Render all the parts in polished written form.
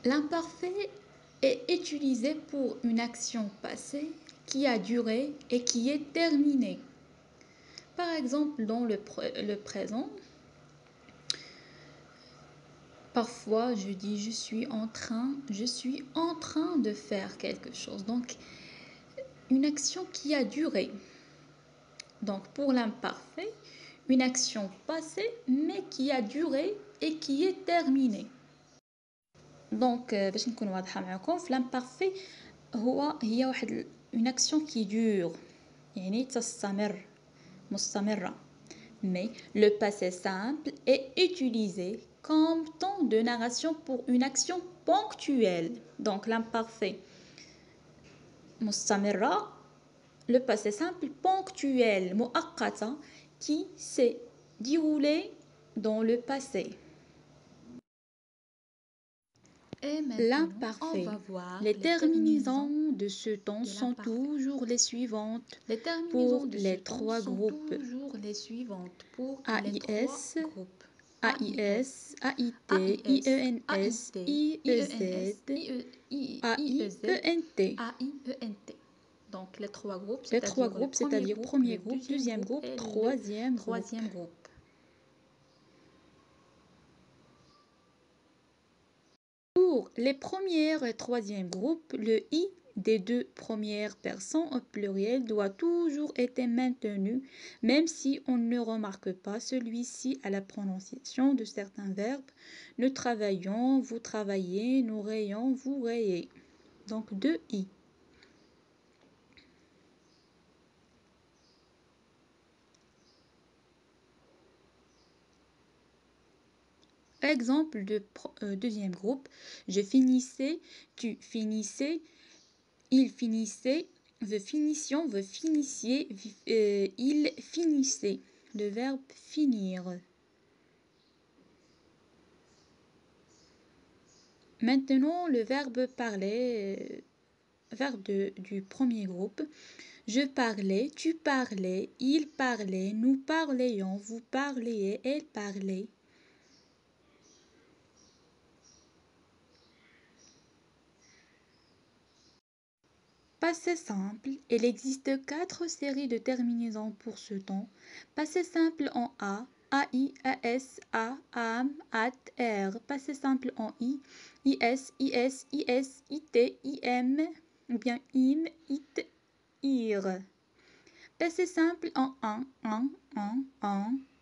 L'imparfait est utilisé pour une action passée qui a duré et qui est terminée. Par exemple, dans le présent, parfois je dis je suis en train de faire quelque chose. Donc, une action qui a duré. Donc, pour l'imparfait, une action passée mais qui a duré et qui est terminée. Donc, باش نكون واضحة معكم في l'imparfait هي واحد une action qui dure يعني تستمر مستمرة. Mais le passé simple est utilisé comme temps de narration pour une action ponctuelle. Donc, l'imparfait مستمرة, le passé simple ponctuel مؤقتة qui s'est déroulé dans le passé. L'imparfait. Les terminaisons de ce temps sont toujours les suivantes pour les trois groupes AIS, AIS, AIT, IENS, IEZ, AIENT. Donc les trois groupes, c'est-à-dire premier groupe, deuxième groupe, troisième groupe. Pour les premières et troisième groupes, le I des deux premières personnes au pluriel doit toujours être maintenu, même si on ne remarque pas celui-ci à la prononciation de certains verbes. Nous travaillons, vous travaillez, nous rayons, vous rayez. Donc deux I. Exemple de deuxième groupe, je finissais, tu finissais, il finissait, vous finissions, vous finissiez, il finissait. Le verbe finir. Maintenant, le verbe parler, verbe du premier groupe. Je parlais, tu parlais, il parlait, nous parlions, vous parliez, elle parlait. Passé simple, il existe 4 séries de terminaisons pour ce temps. Passé simple en A, AI, AS, A, AM, AT, R. Passé simple en I, IS, IS, IS, IT, IM, ou bien IM, IT, IR. Passé simple en AN,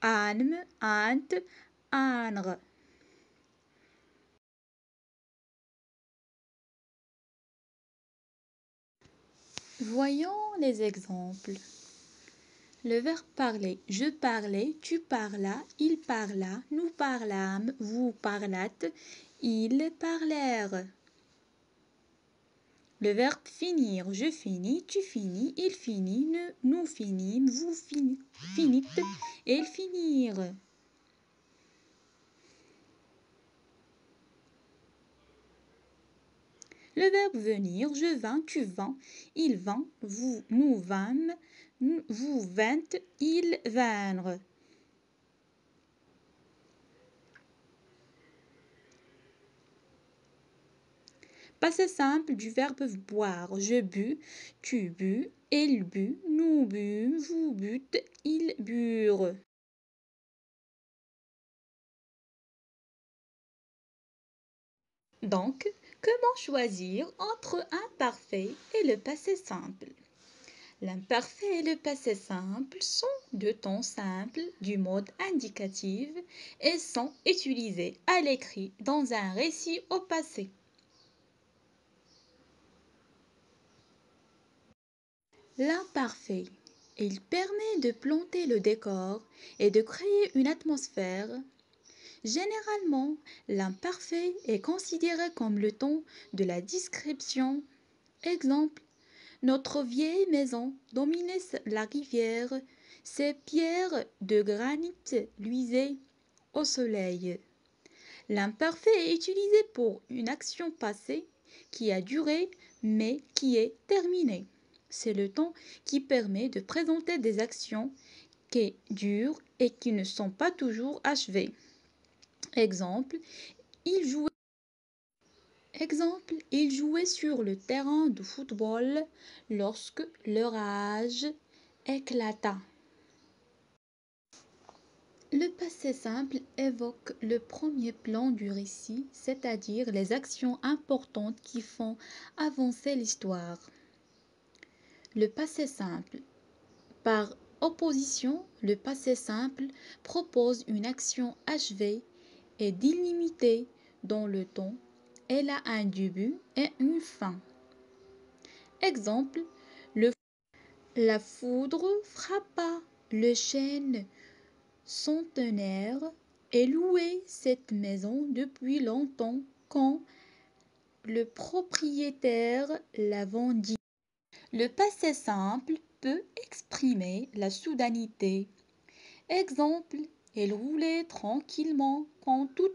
ANM, ANT, ANR. Voyons les exemples. Le verbe parler. Je parlais, tu parlas, il parla, nous parlâmes, vous parlâtes, ils parlèrent. Le verbe finir. Je finis, tu finis, il finit, nous finîmes, vous finîtes, ils finirent. Le verbe venir. Je vins, tu vins, il vint, nous vîmes, vous vîntes, ils vinrent. Passé simple du verbe boire. Je bus, tu bus, il but, nous bûmes, vous bûtes, ils burent. Donc, comment choisir entre imparfait et le passé simple? L'imparfait et le passé simple sont deux temps simples du mode indicatif et sont utilisés à l'écrit dans un récit au passé. L'imparfait, il permet de planter le décor et de créer une atmosphère. Généralement, l'imparfait est considéré comme le ton de la description. Exemple, notre vieille maison dominait la rivière, ses pierres de granit luisaient au soleil. L'imparfait est utilisé pour une action passée qui a duré mais qui est terminée. C'est le temps qui permet de présenter des actions qui durent et qui ne sont pas toujours achevées. Exemple, il jouait, il jouait sur le terrain de football lorsque l'orage éclata. Le passé simple évoque le premier plan du récit, c'est-à-dire les actions importantes qui font avancer l'histoire. Le passé simple. Par opposition, le passé simple propose une action achevée et délimitée dans le temps. Elle a un début et une fin. Exemple, la foudre frappa le chêne centenaire et louait cette maison depuis longtemps quand le propriétaire la vendit. Le passé simple peut exprimer la soudanité. Exemple, elle roulait tranquillement quand tout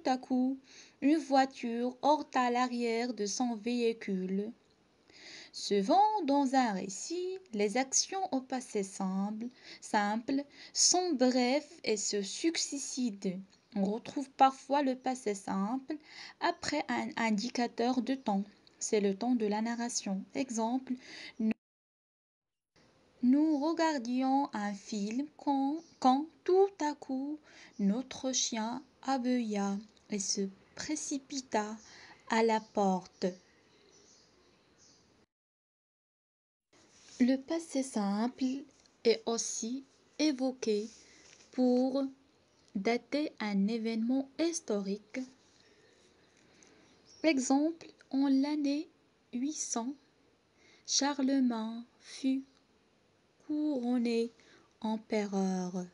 à coup, une voiture heurta l'arrière de son véhicule. Souvent, dans un récit, les actions au passé simple sont brèves et se succèdent. On retrouve parfois le passé simple après un indicateur de temps. C'est le temps de la narration. Exemple, nous regardions un film quand tout à coup notre chien aboya et se précipita à la porte. Le passé simple est aussi évoqué pour dater un événement historique. Exemple, en l'année 800, Charlemagne fut couronné empereur.